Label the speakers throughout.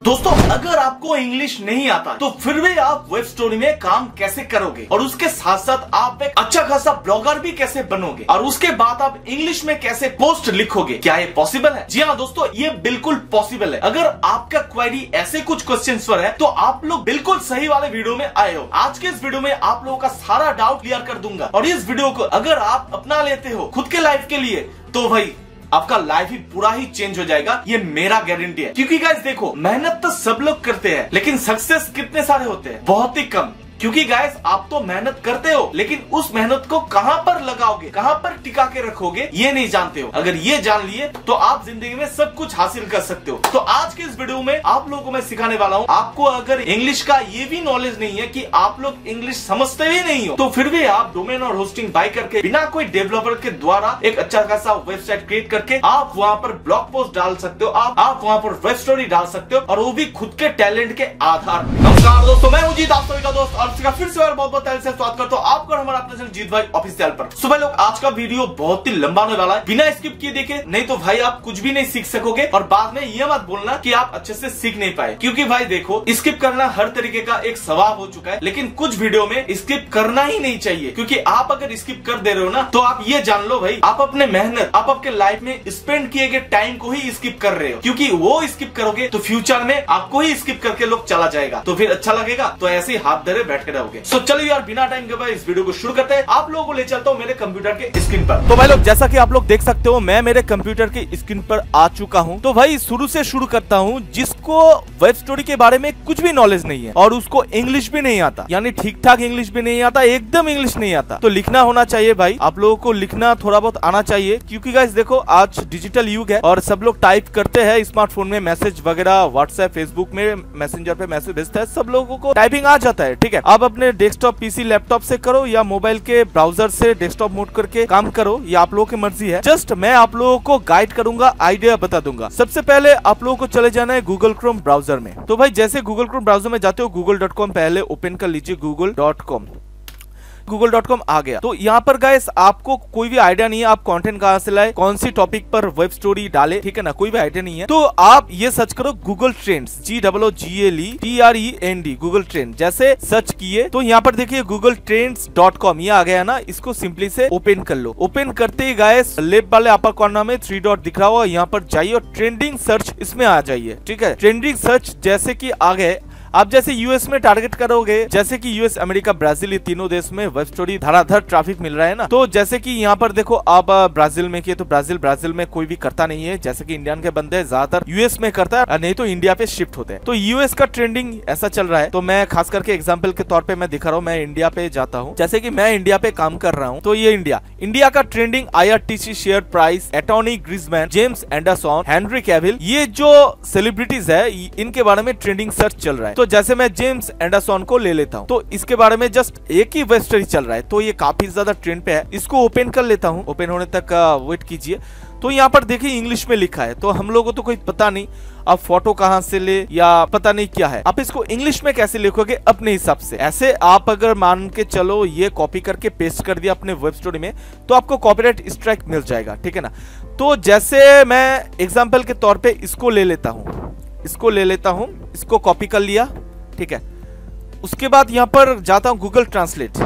Speaker 1: दोस्तों अगर आपको इंग्लिश नहीं आता तो फिर भी आप वेब स्टोरी में काम कैसे करोगे और उसके साथ साथ आप एक अच्छा खासा ब्लॉगर भी कैसे बनोगे और उसके बाद आप इंग्लिश में कैसे पोस्ट लिखोगे, क्या ये पॉसिबल है? जी हाँ दोस्तों, ये बिल्कुल पॉसिबल है। अगर आपका क्वेरी ऐसे कुछ क्वेश्चंस पर है तो आप लोग बिल्कुल सही वाले वीडियो में आए हो। आज के इस वीडियो में आप लोगों का सारा डाउट क्लियर कर दूंगा और इस वीडियो को अगर आप अपना लेते हो खुद के लाइफ के लिए तो भाई आपका लाइफ ही पूरा ही चेंज हो जाएगा, ये मेरा गारंटी है। क्योंकि गाइस देखो, मेहनत तो सब लोग करते हैं लेकिन सक्सेस कितने सारे होते हैं? बहुत ही कम। क्योंकि गाइस आप तो मेहनत करते हो लेकिन उस मेहनत को कहां पर लगाओगे, कहां पर टिका के रखोगे ये नहीं जानते हो। अगर ये जान लिए तो आप जिंदगी में सब कुछ हासिल कर सकते हो। तो आज के इस वीडियो में आप लोगों को मैं सिखाने वाला हूँ। आपको अगर इंग्लिश का ये भी नॉलेज नहीं है कि आप लोग इंग्लिश समझते भी नहीं हो तो फिर भी आप डोमेन और होस्टिंग बाय करके बिना कोई डेवलपर के द्वारा एक अच्छा खासा वेबसाइट क्रिएट करके आप वहाँ पर ब्लॉग पोस्ट डाल सकते हो, आप वहाँ पर वेब स्टोरी डाल सकते हो और वो भी खुद के टैलेंट के आधार पर। नमस्कार दोस्तों, मैं मुजीद आप सभी का दोस्त और फिर से बहुत बहुत दिल से स्वागत करता हूं आपका हमारा अपने चैनल जीत भाई ऑफिशियल पर। सुबह लोग आज का वीडियो बहुत ही लंबा होने वाला है, बिना स्किप किए देखे, नहीं तो भाई आप कुछ भी नहीं सीख सकोगे और बाद में ये मत बोलना कि आप अच्छे से सीख नहीं पाए। क्योंकि भाई देखो, स्किप करना हर तरीके का एक स्वभाव हो चुका है लेकिन कुछ वीडियो में स्किप करना ही नहीं चाहिए। क्योंकि आप अगर स्किप कर दे रहे हो ना तो आप ये जान लो भाई आप अपने मेहनत, आप आपके लाइफ में स्पेंड किए गए टाइम को ही स्किप कर रहे हो। क्योंकि वो स्किप करोगे तो फ्यूचर में आपको ही स्किप करके लोग चला जाएगा तो फिर अच्छा लगेगा? तो ऐसे ही हाथ धरे बैठे रहोगे। तो चलिए यार बिना टाइम के बाद इस वीडियो को शुरू करते हैं। आप लोगों को ले चलता हूँ मेरे कंप्यूटर के स्क्रीन पर। तो भाई लोग जैसा कि आप लोग देख सकते हो मैं मेरे कंप्यूटर के स्क्रीन पर आ चुका हूँ। तो भाई शुरू से शुरू करता हूँ। जिसको वेब स्टोरी के बारे में कुछ भी नॉलेज नहीं है और उसको इंग्लिश भी नहीं आता, यानी ठीक ठाक इंग्लिश भी नहीं आता, एकदम इंग्लिश नहीं आता, तो लिखना होना चाहिए भाई। आप लोगों को लिखना थोड़ा बहुत आना चाहिए। क्योंकि गाइस देखो, आज डिजिटल युग है और सब लोग टाइप करते हैं स्मार्टफोन में, मैसेज वगैरह व्हाट्सएप फेसबुक में मैसेंजर पे मैसेज भेजता है, सब लोगों को टाइपिंग आ जाता है। ठीक है, आप अपने डेस्कटॉप पीसी लैपटॉप से करो या मोबाइल के ब्राउजर से डेस्कटॉप मोड करके काम करो, ये आप लोगों की मर्जी है। जस्ट मैं आप लोगों को गाइड करूंगा, आइडिया बता दूंगा। सबसे पहले आप लोगों को चले जाना है गूगल क्रोम ब्राउजर में। तो भाई जैसे गूगल क्रोम ब्राउजर में जाते हो google.com पहले ओपन कर लीजिए। google.com आ गया। तो यहाँ पर गाइस आपको कोई भी आइडिया नहीं है आप कंटेंट कहाँ से लाए, कौन सी टॉपिक पर वेब स्टोरी डाले, ठीक है ना, कोई भी आइडिया नहीं है। तो आप ये सर्च करो Google trends, GOOGLETREND, Google trend. जैसे सर्च किए तो यहाँ पर देखिए googletrends.com ये आ गया ना, इसको सिंपली से ओपन कर लो। ओपन करते ही गाइस लेफ्ट वाले अपर कॉर्नर में 3 डॉट दिख रहा होगा, यहाँ पर जाइए और ट्रेंडिंग सर्च इसमें आ जाइए। ठीक है, ट्रेंडिंग सर्च जैसे कि आ गए, आप जैसे यूएस में टारगेट करोगे, जैसे कि यूएस, अमेरिका, ब्राजील, ये तीनों देश में वेब स्टोरी धड़ाधड़ ट्रैफिक मिल रहा है ना। तो जैसे कि यहाँ पर देखो आप ब्राजील में किए तो ब्राजील में कोई भी करता नहीं है, जैसे कि इंडियन के बंदे ज्यादातर यूएस में करता है, नहीं तो इंडिया पे शिफ्ट होते हैं। तो यूएस का ट्रेंडिंग ऐसा चल रहा है। तो मैं खास करके एग्जाम्पल के तौर पे मैं दिखा रहा हूँ, मैं इंडिया पे जाता हूँ। जैसे कि मैं इंडिया पे काम कर रहा हूँ तो ये इंडिया का trending IRTC share price, attorney Griezmann, James Anderson, Henry Cavill, ये जो सेलिब्रिटीज है इनके बारे में ट्रेंडिंग सर्च चल रहा है। तो जैसे मैं जेम्स एंडरसन को ले लेता हूँ तो इसके बारे में जस्ट एक ही वेब स्टोरी चल रहा है, तो ये काफी ज्यादा ट्रेंड पे है। इसको ओपन कर लेता हूँ, ओपन होने तक वेट कीजिए। तो यहाँ पर देखिए इंग्लिश में लिखा है, तो हम लोगों को तो कोई पता नहीं अब फोटो कहाँ से ले या पता नहीं क्या है। आप इसको इंग्लिश में कैसे लिखोगे अपने हिसाब से। ऐसे आप अगर मान के चलो ये कॉपी करके पेस्ट कर दिया अपने वेब स्टोरी में तो आपको कॉपीराइट स्ट्राइक मिल जाएगा, ठीक है ना। तो जैसे मैं एग्जाम्पल के तौर पे इसको ले लेता हूँ, इसको कॉपी कर लिया, ठीक है। उसके बाद यहाँ पर जाता हूँ गूगल ट्रांसलेट,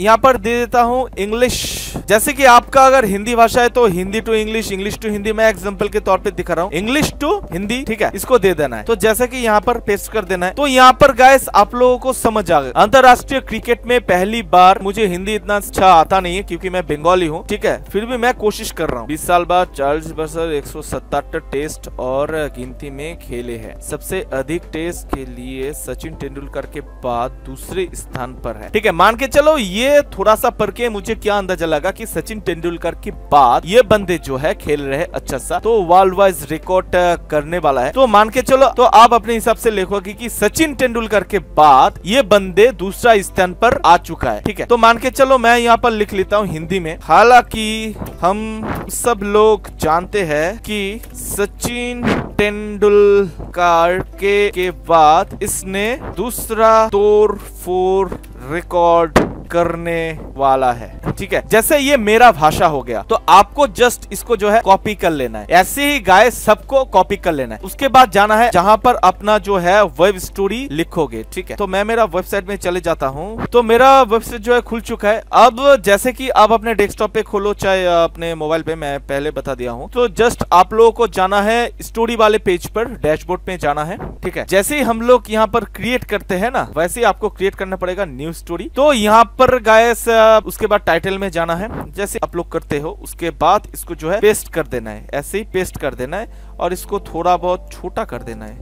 Speaker 1: यहाँ पर दे देता हूँ इंग्लिश। जैसे कि आपका अगर हिंदी भाषा है तो Hindi to English, English to Hindi, मैं एग्जांपल के तौर पे दिखा रहा हूँ, इंग्लिश टू हिंदी, ठीक है, इसको दे देना है। तो जैसे कि यहाँ पर पेस्ट कर देना है। तो यहाँ पर गाइस आप लोगों को समझ आ गया, अंतरराष्ट्रीय क्रिकेट में पहली बार, मुझे हिंदी इतना अच्छा आता नहीं है क्योंकि मैं बंगाली हूँ, ठीक है, फिर भी मैं कोशिश कर रहा हूँ। 20 साल बाद 40 बरस 177 टेस्ट और गिनती में खेले हैं, सबसे अधिक टेस्ट के लिए सचिन तेंदुलकर के बाद दूसरे स्थान पर है, ठीक है। मान के चलो ये थोड़ा सा पढ़ के मुझे क्या अंदाजा लगा कि सचिन तेंदुलकर के बाद ये बंदे जो है खेल रहे हैं अच्छा सा, तो वर्ल्ड वाइज रिकॉर्ड करने वाला है। तो मान के चलो, तो आप अपने हिसाब से लिखोगे कि सचिन तेंदुलकर के बाद ये बंदे दूसरा स्थान पर आ चुका है, ठीक है। तो मान के चलो मैं यहाँ पर लिख लेता हूँ हिंदी में, हालांकि हम सब लोग जानते हैं कि सचिन तेंदुलकर के बाद इसने दूसरा तोड़ फोड़ रिकॉर्ड करने वाला है।
Speaker 2: ठीक है। जैसे ये मेरा भाषा हो गया, तो आपको जस्ट इसको जो है कॉपी कर लेना है। ऐसे ही गाइस सबको कॉपी कर लेना है। उसके बाद जाना है जहां पर अपना जो है वेब स्टोरी लिखोगे, ठीक है। तो मैं मेरा वेबसाइट में चले जाता हूं। तो मेरा वेबसाइट जो है खुल चुका है। अब जैसे कि आप अपने डेस्कटॉप पे खोलो चाहे अपने मोबाइल पे, मैं पहले बता दिया हूं। तो जस्ट आप लोगों को जाना है स्टोरी वाले पेज पर, डैशबोर्ड में जाना है, ठीक है। जैसे ही हम लोग यहाँ पर क्रिएट करते हैं ना, वैसे ही आपको क्रिएट करना पड़ेगा न्यू स्टोरी। तो यहाँ पर गाइस उसके बाद टाइटल में जाना है, जैसे आप लोग करते हो। उसके बाद इसको जो है पेस्ट कर देना है, ऐसे ही पेस्ट कर देना है और इसको थोड़ा बहुत छोटा कर देना है।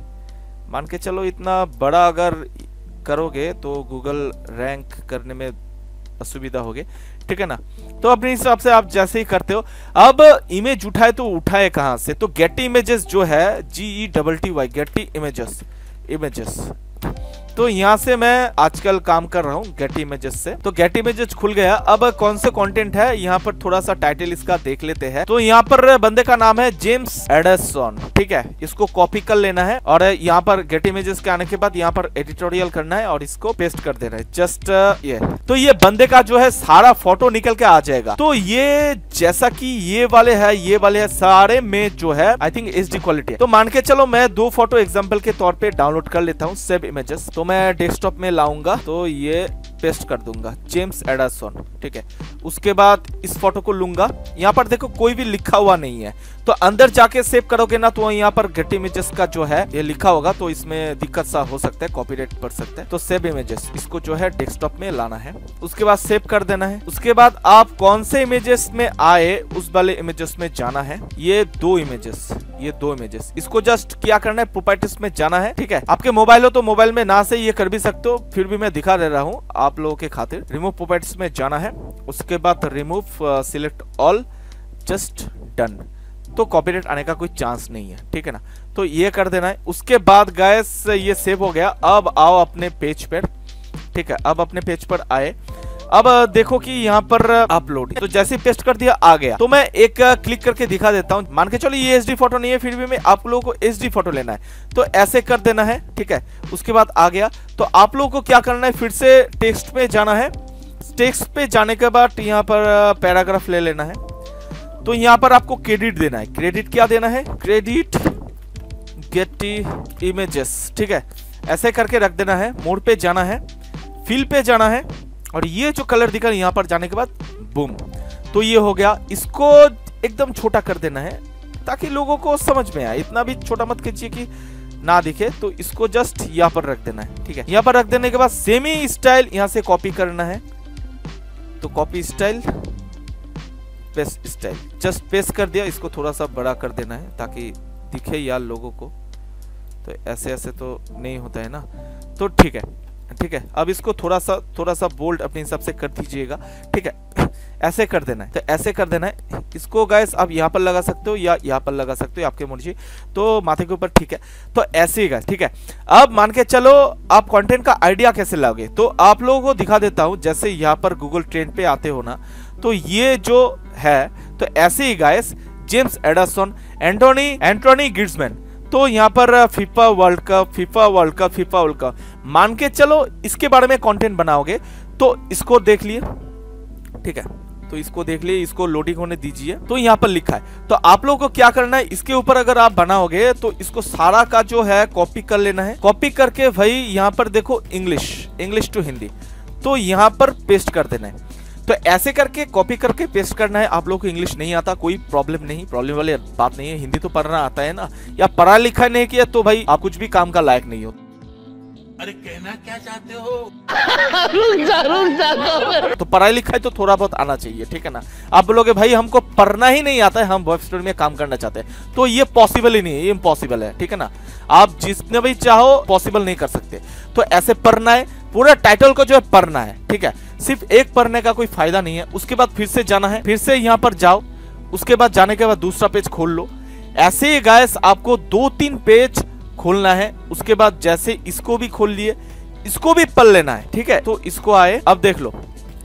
Speaker 2: मान के चलो इतना बड़ा अगर करोगे तो गूगल रैंक करने में असुविधा होगी, ठीक है ना। तो अपने हिसाब से आप जैसे ही करते हो। अब इमेज उठाए तो उठाए कहां से, तो गेटी इमेजेस जो है GETTY, गेटी इमेजेस। तो यहाँ से मैं आजकल काम कर रहा हूँ गेटी इमेजेस से। तो गेटी इमेजेस खुल गया। अब कौन से कंटेंट है, यहाँ पर थोड़ा सा टाइटल इसका देख लेते हैं। तो यहाँ पर बंदे का नाम है जेम्स एडरसन, ठीक है। इसको कॉपी कर लेना है और यहाँ पर गेटी इमेजेस के आने के बाद यहाँ पर एडिटोरियल करना है और इसको पेस्ट कर देना है, जस्ट ये। तो ये बंदे का जो है सारा फोटो निकल के आ जाएगा। तो ये जैसा कि ये वाले है सारे में जो है आई थिंक HD क्वालिटी। तो मान के चलो मैं 2 फोटो एग्जाम्पल के तौर पे डाउनलोड कर लेता हूँ, सेव इमेजेस। तो मैं डेस्कटॉप में लाऊंगा, तो ये पेस्ट कर दूंगा जेम्स एडरसन, ठीक है। उसके बाद इस फोटो को लूंगा। यहाँ पर देखो कोई भी लिखा हुआ नहीं है, तो अंदर जाके सेव करोगे ना तो यहाँ पर गेट इमेजेस का जो है ये लिखा होगा, तो इसमें दिक्कत सा हो सकता है, कॉपीराइट पड़ सकता है। तो सेव इमेजेस इसको जो है डेस्कटॉप में लाना है, उसके बाद सेव कर देना है। उसके बाद आप कौन से इमेजेस में आए उस वाले इमेजेस में जाना है। ये दो इमेजेस इसको जस्ट क्या करना है, प्रॉपर्टीज में जाना है, ठीक है। आपके मोबाइल हो तो मोबाइल में ना से ये कर भी सकते हो, फिर भी मैं दिखा दे रहा हूँ आप लोगों के खातिर। रिमूव प्रॉपर्टीज में जाना है, उसके बाद remove select all, just done. तो कॉपीराइट आने का कोई चांस नहीं है, ठीक है ना। तो ये कर देना है। उसके बाद गाइस ये सेव हो गया। अब आओ अपने पेज पर, ठीक है। अब अपने पेज पर आए। अब देखो कि यहाँ पर अपलोड, तो जैसे पेस्ट कर दिया आ गया। तो मैं एक क्लिक करके दिखा देता हूँ। मान के चलो ये HD फोटो नहीं है, फिर भी मैं आप लोगों को HD फोटो लेना है, तो ऐसे कर देना है, ठीक है। उसके बाद आ गया। तो आप लोगों को क्या करना है, फिर से टेक्स्ट पे जाना है। टेक्स्ट पे जाने के बाद यहाँ पर पैराग्राफ ले लेना है। तो यहाँ पर आपको क्रेडिट देना है। क्रेडिट क्या देना है, क्रेडिट गेटी इमेजेस, ठीक है। ऐसे करके रख देना है। मोड पे जाना है, फिल पे जाना है और ये जो कलर दिखा यहाँ पर जाने के बाद बूम, तो ये हो गया। इसको एकदम छोटा कर देना है ताकि लोगों को समझ में आए। इतना भी छोटा मत कीजिए कि ना दिखे। तो इसको जस्ट यहाँ पर रख देना है, ठीक है। यहाँ पर रख देने के बाद सेमी स्टाइल यहाँ से कॉपी करना है। तो copy style, paste style, just paste कर दिया। इसको थोड़ा सा बड़ा कर देना है ताकि दिखे यार लोगों को। तो ऐसे ऐसे तो नहीं होता है ना, तो ठीक है, ठीक है। अब इसको थोड़ा सा बोल्ड अपने हिसाब से कर दीजिएगा, ठीक है। ऐसे कर देना है, तो ऐसे कर देना है। इसको गाइस आप यहाँ पर लगा सकते हो या यहाँ पर लगा सकते हो, आपके मर्जी। तो माथे के ऊपर, ठीक है। तो ऐसे ही गाइस, ठीक है। अब मान के चलो आप कंटेंट का आइडिया कैसे लाओगे, तो आप लोगों को दिखा देता हूँ। जैसे यहाँ पर गूगल ट्रेंड पे आते हो ना, तो ये जो है, तो ऐसे ही guys James Anderson, Antoine Griezmann. तो यहाँ पर फीफा वर्ल्ड कप मान के चलो इसके बारे में कंटेंट बनाओगे, तो इसको देख लिए, ठीक है। तो इसको देख लिए, इसको लोडिंग होने दीजिए। तो यहाँ पर लिखा है। तो आप लोगों को क्या करना है, इसके ऊपर अगर आप बनाओगे तो इसको सारा का जो है कॉपी कर लेना है। कॉपी करके भाई यहाँ पर देखो इंग्लिश टू हिंदी, तो यहाँ पर पेस्ट कर देना है। तो ऐसे करके कॉपी करके पेस्ट करना है। आप लोगों को इंग्लिश नहीं आता, कोई प्रॉब्लम नहीं, प्रॉब्लम वाली बात नहीं है। हिंदी तो पढ़ना आता है ना, या पढ़ा लिखा नहीं किया तो भाई आप कुछ भी काम का लायक नहीं हो।
Speaker 3: अरे कहना क्या चाहते हो?
Speaker 2: तो पढ़ाई लिखाई तो थोड़ा बहुत आना चाहिए, ठीक है ना। आप बोलोगे भाई हमको पढ़ना ही नहीं आता है, हम वेब स्टोरी में काम करना चाहते हैं, तो ये पॉसिबल ही नहीं है, ये इम्पॉसिबल है, ठीक है ना। आप जितने भी चाहो पॉसिबल नहीं कर सकते। तो ऐसे पढ़ना है, पूरा टाइटल को जो है पढ़ना है, ठीक है। सिर्फ एक पढ़ने का कोई फायदा नहीं है। उसके बाद फिर से जाना है, फिर से यहाँ पर जाओ। उसके बाद जाने के बाद दूसरा पेज खोल लो। ऐसे ही गाइस आपको 2-3 पेज खोलना है। उसके बाद जैसे इसको भी खोल लिए, इसको भी पढ़ लेना है, ठीक है। तो इसको आए, अब देख लो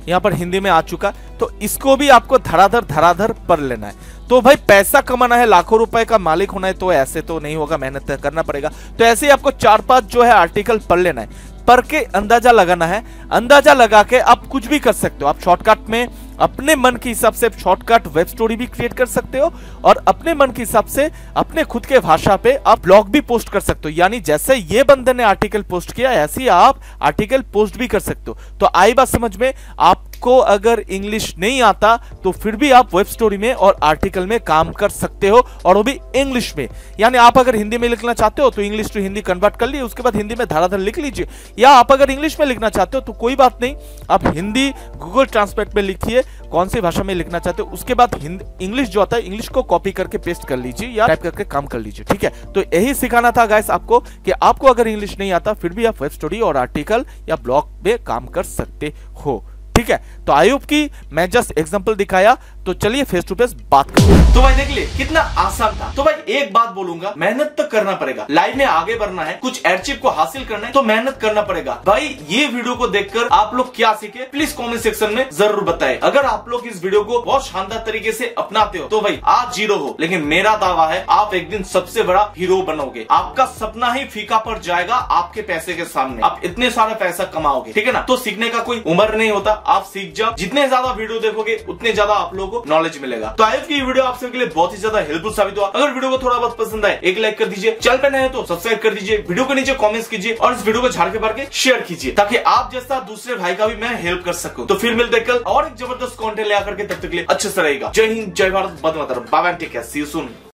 Speaker 2: यहाँ पर हिंदी में आ चुका, तो इसको भी आपको धराधर पढ़ लेना है। तो भाई पैसा कमाना है, लाखों रुपए का मालिक होना है, तो ऐसे तो नहीं होगा, मेहनत करना पड़ेगा। तो ऐसे ही आपको 4-5 जो है आर्टिकल पढ़ लेना है। पढ़ के अंदाजा लगाना है। अंदाजा लगा के आप कुछ भी कर सकते हो। आप शॉर्टकट में अपने मन के हिसाब से शॉर्टकट वेब स्टोरी भी क्रिएट कर सकते हो और अपने मन के हिसाब से अपने खुद के भाषा पे आप ब्लॉग भी पोस्ट कर सकते हो। यानी जैसे ये बंदे ने आर्टिकल पोस्ट किया ऐसे ही आप आर्टिकल पोस्ट भी कर सकते हो। तो आई बात समझ में, आपको अगर इंग्लिश नहीं आता तो फिर भी आप वेब स्टोरी में और आर्टिकल में काम कर सकते हो, और वो भी इंग्लिश में। यानी आप अगर हिंदी में लिखना चाहते हो तो इंग्लिश टू हिंदी कन्वर्ट कर लीजिए, उसके बाद हिंदी में धड़ाधड़ लिख लीजिए। या आप अगर इंग्लिश में लिखना चाहते हो तो कोई बात नहीं, आप हिंदी गूगल ट्रांसलेट में लिखिए कौन सी भाषा में लिखना चाहते हो, उसके बाद इंग्लिश जो आता है इंग्लिश को कॉपी करके पेस्ट कर लीजिए या टाइप करके काम कर लीजिए। ठीक है, तो यही सिखाना था गाइस आपको कि आपको अगर इंग्लिश नहीं आता फिर भी आप वेब स्टोरी और आर्टिकल या ब्लॉग में काम कर सकते हो। ठीक है, तो आई होप की मैं जस्ट एग्जांपल दिखाया, तो चलिए फेस टू फेस बात करो।
Speaker 1: तो भाई देख लिए कितना आसान था। तो भाई एक बात बोलूंगा, मेहनत तो करना पड़ेगा, लाइफ में आगे बढ़ना है, कुछ अचीव को हासिल करना है तो मेहनत करना पड़ेगा। भाई ये वीडियो को देखकर आप लोग क्या सीखे प्लीज कमेंट सेक्शन में जरूर बताएं। अगर आप लोग इस वीडियो को बहुत शानदार तरीके से अपनाते हो तो भाई आज जीरो हो, लेकिन मेरा दावा है आप एक दिन सबसे बड़ा हीरो बनोगे। आपका सपना ही फीका पड़ जाएगा आपके पैसे के सामने, आप इतने सारा पैसा कमाओगे। ठीक है ना, तो सीखने का कोई उम्र नहीं होता, आप सीख जाओ। जितने ज्यादा वीडियो देखोगे उतने ज्यादा आप लोगों को नॉलेज मिलेगा। तो आज की वीडियो आप सबके लिए बहुत ही ज्यादा हेल्पफुल साबित हुआ। अगर वीडियो को थोड़ा बहुत पसंद आए एक लाइक कर दीजिए, चैनल पे नए हो तो सब्सक्राइब कर दीजिए, वीडियो के नीचे कमेंट्स कीजिए और इस वीडियो को झाड़ के मार के शेयर कीजिए ताकि आप जैसा दूसरे भाई का भी मैं हेल्प कर सकूं। तो फिर मिलते कल और एक जबरदस्त कंटेंट ले आकर के, तब तक के लिए अच्छे से रहेगा। जय हिंद, जय भारत, वंदे मातरम, bye bye, take care, see you soon.